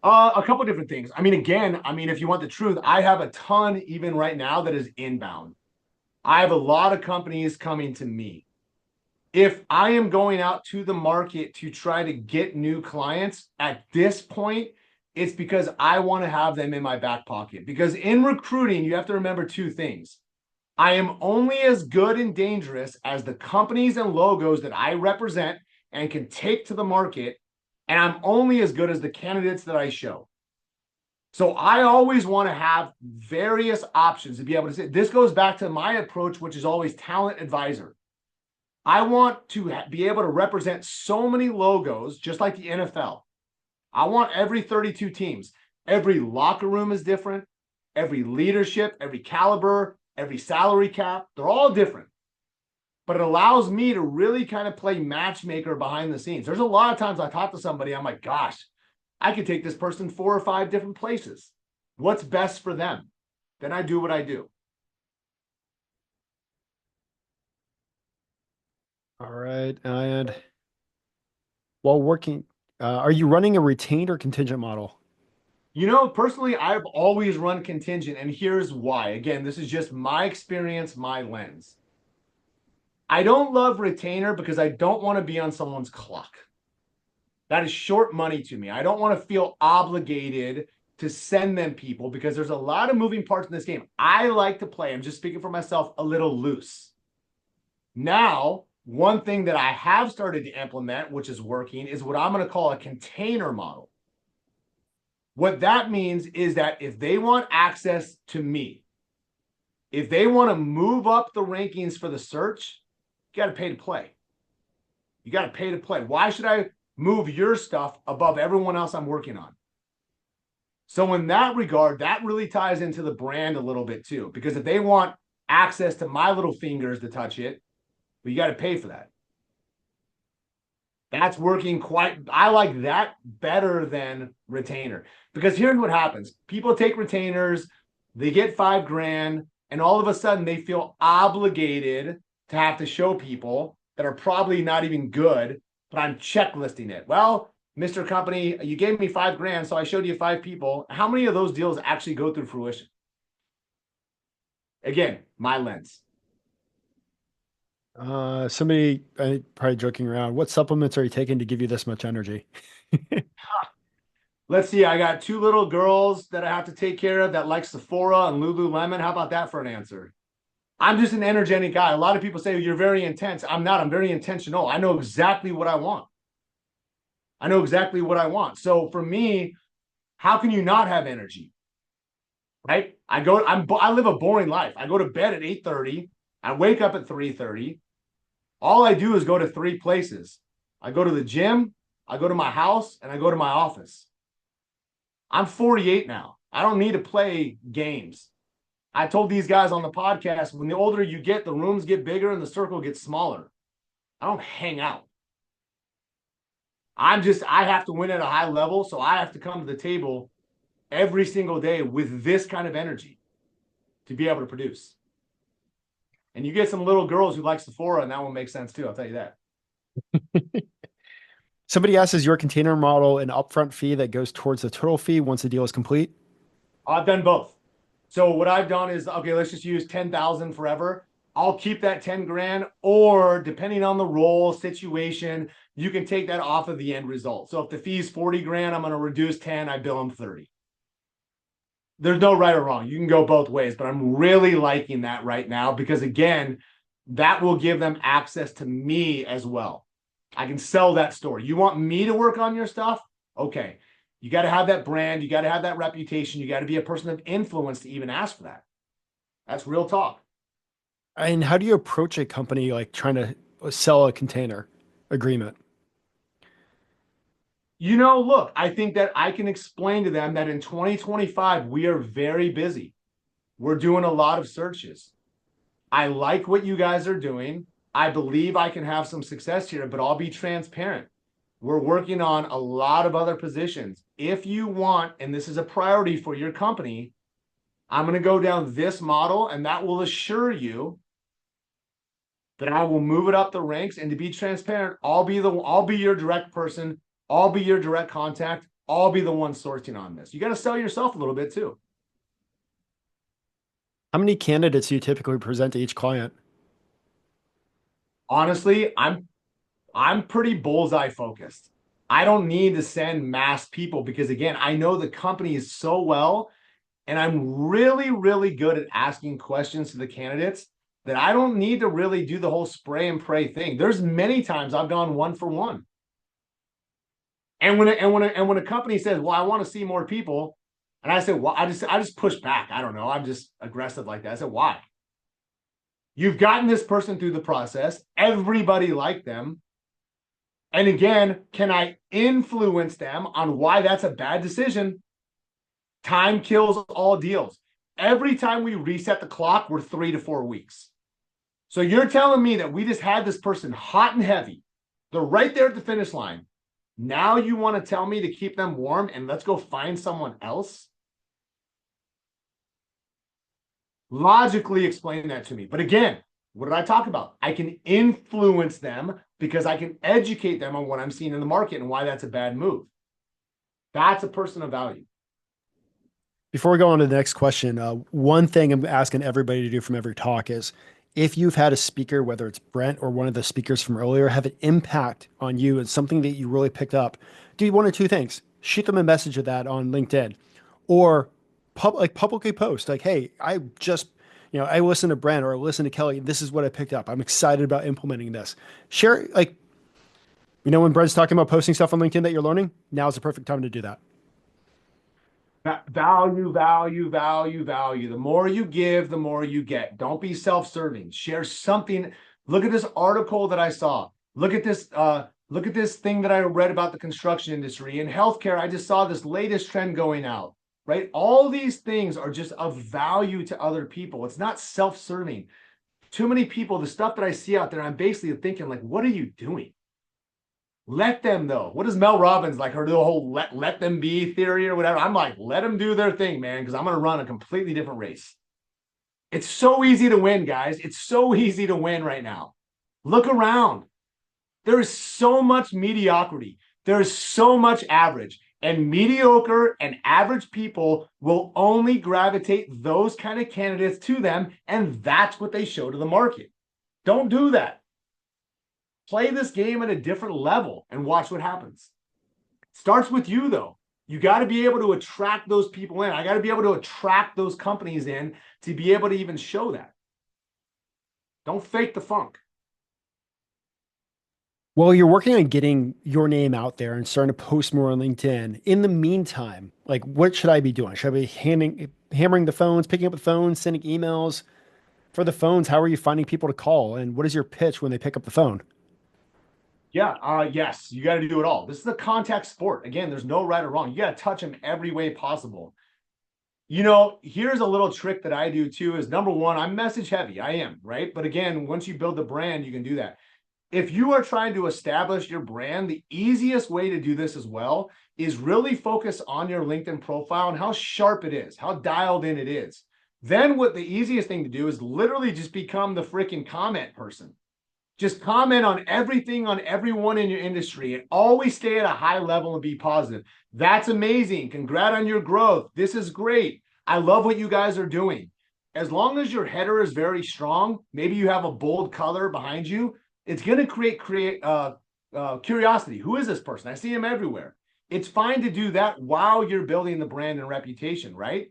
A couple different things. I mean, again, if you want the truth, I have a ton even right now that is inbound. I have a lot of companies coming to me. If I am going out to the market to try to get new clients at this point, it's because I want to have them in my back pocket. Because in recruiting, you have to remember two things. I am only as good and dangerous as the companies and logos that I represent and can take to the market. And I'm only as good as the candidates that I show. So I always want to have various options to be able to say, this goes back to my approach, which is always talent advisor. I want to be able to represent so many logos, just like the NFL. I want every 32 teams. Every locker room is different. Every leadership, every caliber, every salary cap, they're all different. But it allows me to really kind of play matchmaker behind the scenes. There's a lot of times I talk to somebody, I'm like, gosh, I could take this person 4 or 5 different places. What's best for them? Then I do what I do. All right. And while working, are you running a retained or contingent model? Personally, I've always run contingent, and here's why. Again, this is just my experience, my lens. I don't love retainer because I don't want to be on someone's clock. That is short money to me. I don't want to feel obligated to send them people because there's a lot of moving parts in this game. I like to play, I'm just speaking for myself, a little loose. Now, one thing that I have started to implement, which is working, is what I'm going to call a container model. What that means is that if they want access to me, if they want to move up the rankings for the search, you got to pay to play. You got to pay to play. Why should I move your stuff above everyone else I'm working on? So in that regard, that really ties into the brand a little bit too, because if they want access to my little fingers to touch it, well, you got to pay for that. That's working I like that better than retainer. Because here's what happens. People take retainers, they get $5,000, and all of a sudden they feel obligated to have to show people that are probably not even good, but I'm checklisting it. Well, Mr. Company, you gave me $5,000, so I showed you 5 people. How many of those deals actually go through fruition? Again, my lens. Somebody probably joking around. What supplements are you taking to give you this much energy? Let's see. I got 2 little girls that I have to take care of that like Sephora and Lululemon. How about that for an answer? I'm just an energetic guy. A lot of people say you're very intense. I'm not. I'm very intentional. I know exactly what I want. I know exactly what I want. So for me, how can you not have energy? Right? I live a boring life. I go to bed at 8:30. I wake up at 3:30. All I do is go to 3 places. I go to the gym, I go to my house, and I go to my office. I'm 48 now. I don't need to play games. I told these guys on the podcast, when the older you get, the rooms get bigger and the circle gets smaller. I don't hang out. I have to win at a high level. So I have to come to the table every single day with this kind of energy to be able to produce. And you get some little girls who like Sephora, and that one makes sense too. I'll tell you that. Somebody asks, is your container model an upfront fee that goes towards the total fee once the deal is complete? I've done both. So what I've done is, okay, let's just use 10,000 forever. I'll keep that 10,000, or depending on the role situation, you can take that off of the end result. So if the fee is 40,000, I'm going to reduce 10, I bill them 30. There's no right or wrong. You can go both ways, but I'm really liking that right now because, again, that will give them access to me as well. I can sell that story. You want me to work on your stuff? Okay. You got to have that brand. You got to have that reputation. You got to be a person of influence to even ask for that. That's real talk. And how do you approach a company like trying to sell a container agreement? Look, I think that I can explain to them that in 2025, we are very busy. We're doing a lot of searches. I like what you guys are doing. I believe I can have some success here, but I'll be transparent. We're working on a lot of other positions. If you want, and this is a priority for your company, I'm going to go down this model, and that will assure you that I will move it up the ranks. And to be transparent, I'll be your direct person. I'll be your direct contact. I'll be the one sourcing on this. You got to sell yourself a little bit too. How many candidates do you typically present to each client? Honestly, I'm pretty bullseye focused. I don't need to send mass people because again, I know the company is so well, and I'm really, really good at asking questions to the candidates that I don't need to really do the whole spray and pray thing. There's many times I've gone one for one. And when a company says, "Well, I want to see more people," and I said, "Well, I just push back. I don't know. I'm just aggressive like that." I said, "Why? You've gotten this person through the process. Everybody liked them. And again, can I influence them on why that's a bad decision? Time kills all deals. Every time we reset the clock, we're 3 to 4 weeks. So you're telling me that we just had this person hot and heavy. They're right there at the finish line. Now you want to tell me to keep them warm and let's go find someone else? Logically explain that to me. But again, what did I talk about? I can influence them because I can educate them on what I'm seeing in the market and why that's a bad move. That's a person of value. Before we go on to the next question, one thing I'm asking everybody to do from every talk is if you've had a speaker, whether it's Brent or one of the speakers from earlier, have an impact on you and something that you really picked up, do one or two things. Shoot them a message of that on LinkedIn or publicly post like, hey, I just, I listened to Brent or I listened to Kelly. This is what I picked up. I'm excited about implementing this. Share, like, when Brent's talking about posting stuff on LinkedIn that you're learning, now's the perfect time to do that. Value, value, value, value. The more you give, the more you get. Don't be self-serving. Share something. Look at this article that I saw. Look at this thing that I read about the construction industry. In healthcare, I just saw this latest trend going out, right? All these things are just of value to other people. It's not self-serving. Too many people, the stuff that I see out there, I'm basically thinking, like, what are you doing? Let them though. What is Mel Robbins like? Her whole let them be theory or whatever. I'm like, let them do their thing, man, because I'm going to run a completely different race. It's so easy to win, guys. It's so easy to win right now. Look around. There is so much mediocrity. There is so much average, and mediocre and average people will only gravitate those kind of candidates to them, and that's what they show to the market. Don't do that. Play this game at a different level and watch what happens. Starts with you, though. You got to be able to attract those people in. I got to be able to attract those companies in to be able to even show that. Don't fake the funk. Well, you're working on getting your name out there and starting to post more on LinkedIn. In the meantime, like, what should I be doing? Should I be hammering the phones, picking up the phones, sending emails? For the phones, how are you finding people to call? And what is your pitch when they pick up the phone? Yeah, yes, you got to do it all. This is a contact sport. Again, there's no right or wrong. You got to touch them every way possible. Here's a little trick that I do too is number one, I'm message heavy. I am, right? But again, once you build the brand, you can do that. If you are trying to establish your brand, the easiest way to do this as well is really focus on your LinkedIn profile and how sharp it is, how dialed in it is. Then what the easiest thing to do is literally just become the freaking comment person. Just comment on everything on everyone in your industry and always stay at a high level and be positive. That's amazing. Congrats on your growth. This is great. I love what you guys are doing. As long as your header is very strong, maybe you have a bold color behind you, it's going to create curiosity. Who is this person? I see him everywhere. It's fine to do that while you're building the brand and reputation, right?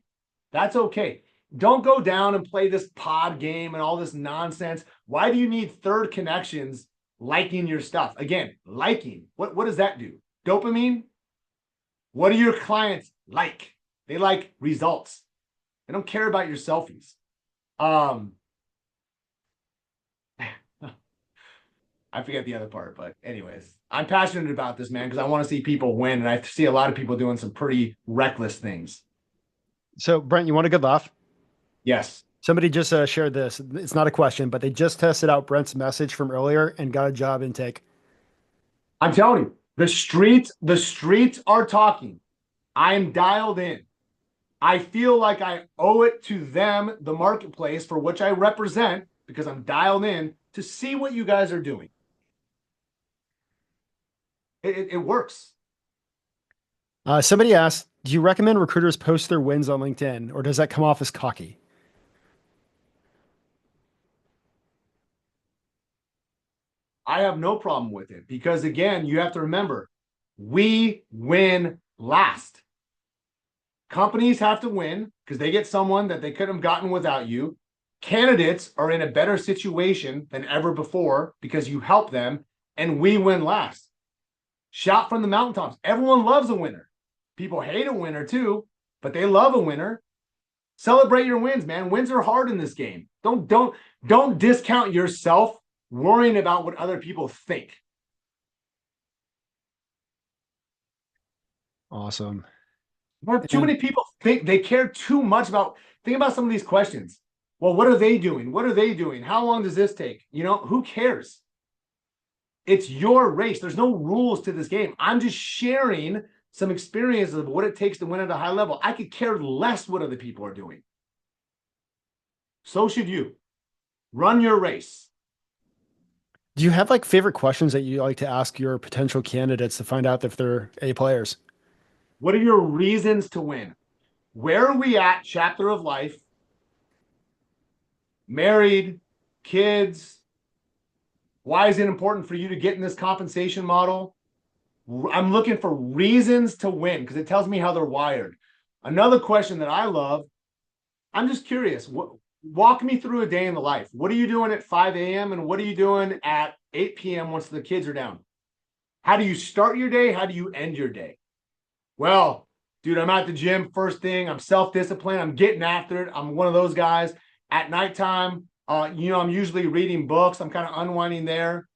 That's okay. Don't go down and play this pod game and all this nonsense. Why do you need third connections liking your stuff? Again, liking. What does that do? Dopamine? What do your clients like? They like results. They don't care about your selfies. I forget the other part, but anyways, I'm passionate about this, man, because I want to see people win. And I see a lot of people doing some pretty reckless things. So, Brent, you want a good laugh? Yes. Somebody just shared this. It's not a question, but they just tested out Brent's message from earlier and got a job intake. I'm telling you, the streets are talking. I'm dialed in. I feel like I owe it to them, the marketplace for which I represent, because I'm dialed in to see what you guys are doing. It works. Somebody asked, do you recommend recruiters post their wins on LinkedIn, or does that come off as cocky? I have no problem with it because, again, you have to remember, we win last. Companies have to win because they get someone that they couldn't have gotten without you. Candidates are in a better situation than ever before because you help them, and we win last. Shout from the mountaintops. Everyone loves a winner. People hate a winner too, but they love a winner. Celebrate your wins, man. Wins are hard in this game. Don't discount yourself worrying about what other people think. Awesome. Too And many people think they care too much about. Think about some of these questions. Well, what are they doing? What are they doing? How long does this take? Who cares? It's your race. There's no rules to this game. I'm just sharing some experiences of what it takes to win at a high level. I could care less what other people are doing. So should you. Run your race. do you have like favorite questions that you like to ask your potential candidates to find out if they're A players? What are your reasons to win? Where are we at, chapter of life? Married, kids. Why is it important for you to get in this compensation model? I'm looking for reasons to win because it tells me how they're wired. Another question that I love, I'm just curious. Walk me through a day in the life. What are you doing at 5 a.m. and what are you doing at 8 p.m. once the kids are down? How do you start your day? How do you end your day? Well, dude, I'm at the gym first thing. I'm self-disciplined. I'm getting after it. I'm one of those guys. At nighttime, I'm usually reading books. I'm kind of unwinding there.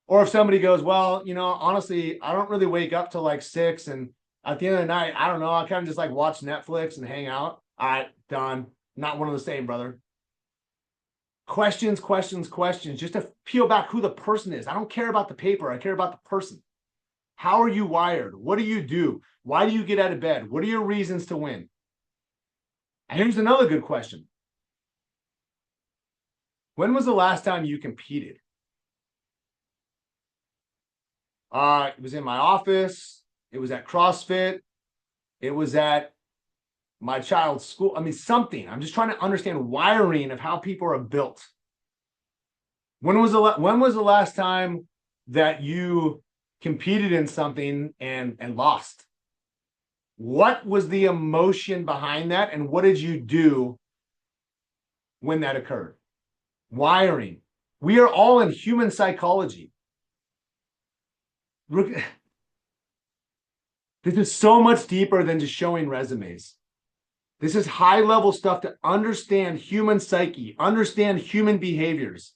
Or if somebody goes, well, honestly, I don't really wake up till like 6. And at the end of the night, I don't know. I kind of just like watch Netflix and hang out. All right, done. Not one of the same, brother. Questions, questions, questions, just to peel back who the person is. I don't care about the paper. I care about the person. How are you wired? What do you do? Why do you get out of bed? What are your reasons to win? And here's another good question. When was the last time you competed? It was in my office. It was at CrossFit. It was at my child's school. I mean, something. I'm just trying to understand wiring of how people are built. When was the last time that you competed in something and lost? What was the emotion behind that, and what did you do when that occurred? Wiring. We are all in human psychology. This is so much deeper than just showing resumes. This is high level stuff to understand human psyche, understand human behaviors,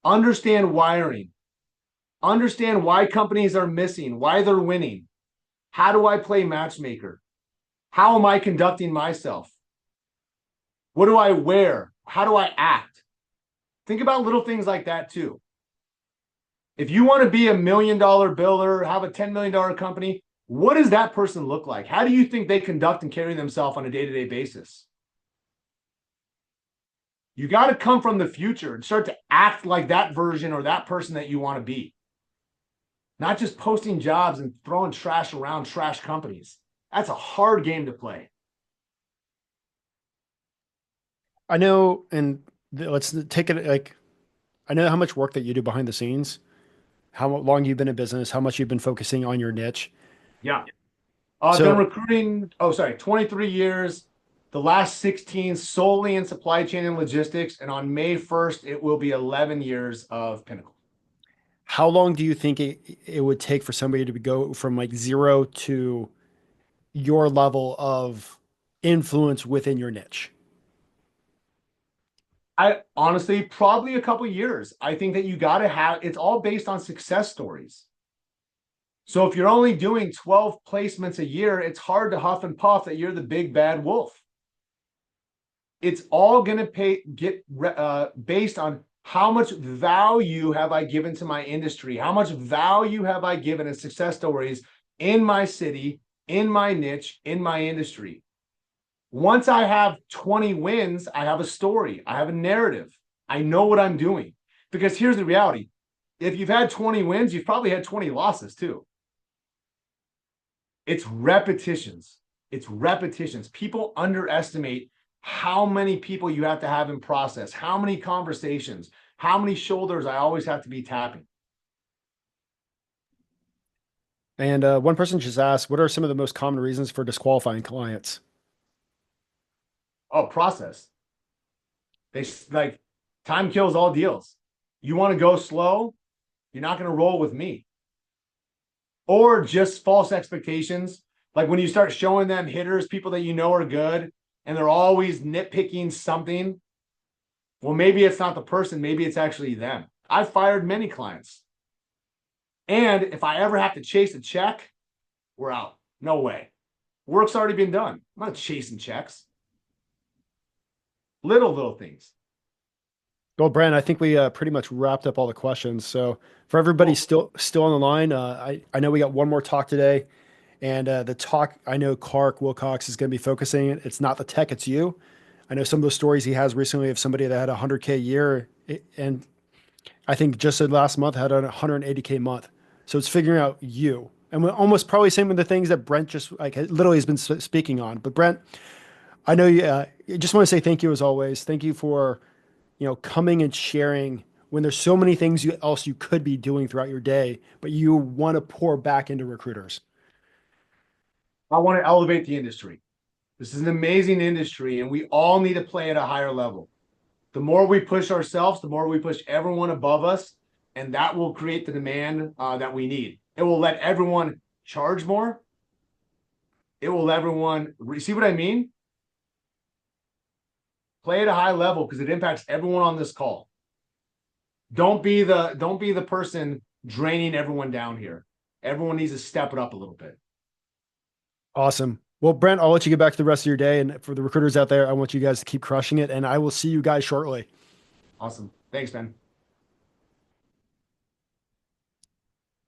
understand wiring, understand why companies are missing, why they're winning. How do I play matchmaker? How am I conducting myself? What do I wear? How do I act? Think about little things like that too. If you want to be $1 million builder, have a $10 million company, what does that person look like? How do you think they conduct and carry themselves on a day-to-day basis? You got to come from the future and start to act like that version or that person that you want to be. Not just posting jobs and throwing trash around trash companies. That's a hard game to play. I know, and let's take it like I know how much work that you do behind the scenes, how long you've been in business, how much you've been focusing on your niche. Yeah. I've been So, recruiting, 23 years, the last 16 solely in supply chain and logistics. And on May 1st, it will be 11 years of Pinnacle. how long do you think it would take for somebody to go from like zero to your level of influence within your niche? I honestly, probably a couple years. I think that you got to it's all based on success stories. So if you're only doing 12 placements a year, it's hard to huff and puff that you're the big bad wolf. It's all going to get based on how much value have I given to my industry? How much value have I given in success stories in my city, in my niche, in my industry? Once I have 20 wins, I have a story. I have a narrative. I know what I'm doing. Because here's the reality. If you've had 20 wins, you've probably had 20 losses too. It's repetitions. It's repetitions. People underestimate how many people you have to have in process, how many conversations, how many shoulders I always have to be tapping. And one person just asked, what are some of the most common reasons for disqualifying clients? Oh, process. They like time kills all deals. You want to go slow, you're not going to roll with me. Or just false expectations. Like when you start showing them hitters, people that you know are good, and they're always nitpicking something. Well, maybe it's not the person, maybe it's actually them. I've fired many clients. And if I ever have to chase a check, we're out. No way. Work's already been done. I'm not chasing checks. Little things. Well, Brent, I think we pretty much wrapped up all the questions. So for everybody Cool. still on the line, I know we got one more talk today, and the talk I know Clark Wilcox is going to be focusing. It's not the tech, it's you. I know some of the stories he has recently of somebody that had a 100K year, and I think just last month had a 180K month. So it's figuring out you, and we're almost probably same with the things that Brent just like literally has been speaking on. But Brent, I know you. I just want to say thank you as always. Thank you for coming and sharing when there's so many things else you could be doing throughout your day, but you want to pour back into recruiters. I want to elevate the industry. This is an amazing industry, and we all need to play at a higher level. The more we push ourselves, the more we push everyone above us, and that will create the demand that we need. It will let everyone charge more. It will let everyone see what I mean. Play at a high level because it impacts everyone on this call. Don't be the person draining everyone down here. Everyone needs to step it up a little bit. Awesome. Well, Brent, I'll let you get back to the rest of your day. And for the recruiters out there, I want you guys to keep crushing it. And I will see you guys shortly. Awesome. Thanks, man.